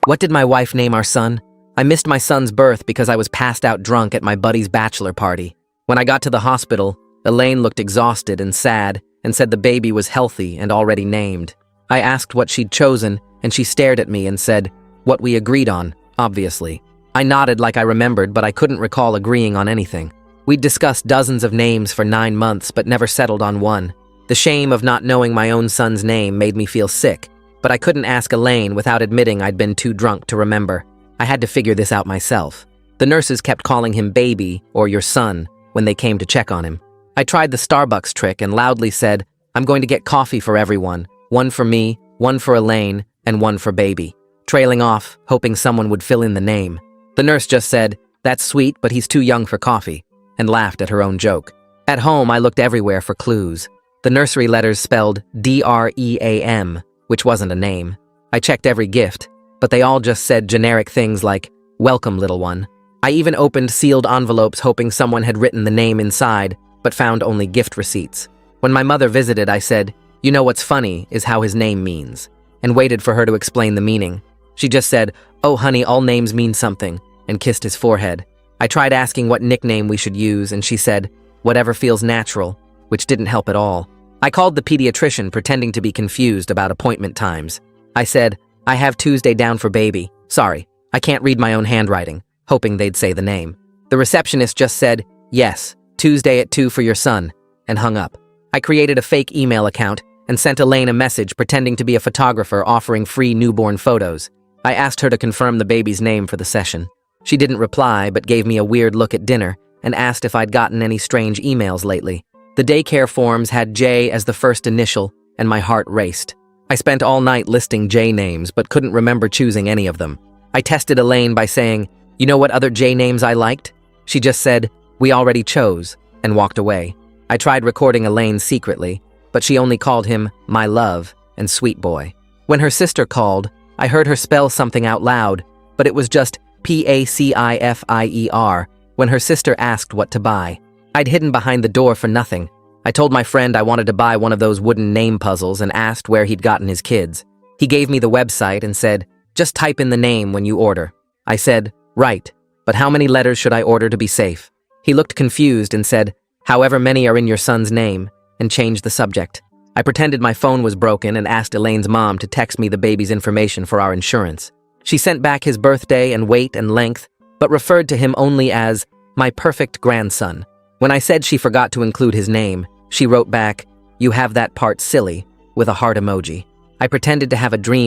What did my wife name our son? I missed my son's birth because I was passed out drunk at my buddy's bachelor party. When I got to the hospital, Elaine looked exhausted and sad and said the baby was healthy and already named. I asked what she'd chosen, and she stared at me and said, "What we agreed on, obviously." I nodded like I remembered, but I couldn't recall agreeing on anything. We'd discussed dozens of names for 9 months, but never settled on one. The shame of not knowing my own son's name made me feel sick, but I couldn't ask Elaine without admitting I'd been too drunk to remember. I had to figure this out myself. The nurses kept calling him baby or your son when they came to check on him. I tried the Starbucks trick and loudly said, "I'm going to get coffee for everyone. One for me, one for Elaine, and one for baby," trailing off, hoping someone would fill in the name. The nurse just said, "That's sweet, but he's too young for coffee," and laughed at her own joke. At home, I looked everywhere for clues. The nursery letters spelled DREAM, which wasn't a name. I checked every gift, but they all just said generic things like, "Welcome, little one." I even opened sealed envelopes hoping someone had written the name inside, but found only gift receipts. When my mother visited, I said, "You know what's funny is how his name means," and waited for her to explain the meaning. She just said, "Oh honey, all names mean something," and kissed his forehead. I tried asking what nickname we should use, and she said, "Whatever feels natural," which didn't help at all. I called the pediatrician, pretending to be confused about appointment times. I said, "I have Tuesday down for baby. Sorry, I can't read my own handwriting," hoping they'd say the name. The receptionist just said, "Yes, Tuesday at 2 for your son," and hung up. I created a fake email account and sent Elaine a message pretending to be a photographer offering free newborn photos. I asked her to confirm the baby's name for the session. She didn't reply, but gave me a weird look at dinner and asked if I'd gotten any strange emails lately. The daycare forms had J as the first initial, and my heart raced. I spent all night listing J names, but couldn't remember choosing any of them. I tested Elaine by saying, "You know what other J names I liked?" She just said, "We already chose," and walked away. I tried recording Elaine secretly, but she only called him my love and sweet boy. When her sister called, I heard her spell something out loud, but it was just PACIFIER when her sister asked what to buy. I'd hidden behind the door for nothing. I told my friend I wanted to buy one of those wooden name puzzles and asked where he'd gotten his kids. He gave me the website and said, "Just type in the name when you order." I said, "Right, but how many letters should I order to be safe?" He looked confused and said, "However many are in your son's name," and changed the subject. I pretended my phone was broken and asked Elaine's mom to text me the baby's information for our insurance. She sent back his birthday and weight and length, but referred to him only as my perfect grandson. When I said she forgot to include his name, she wrote back, "You have that part silly," with a heart emoji. I pretended to have a dream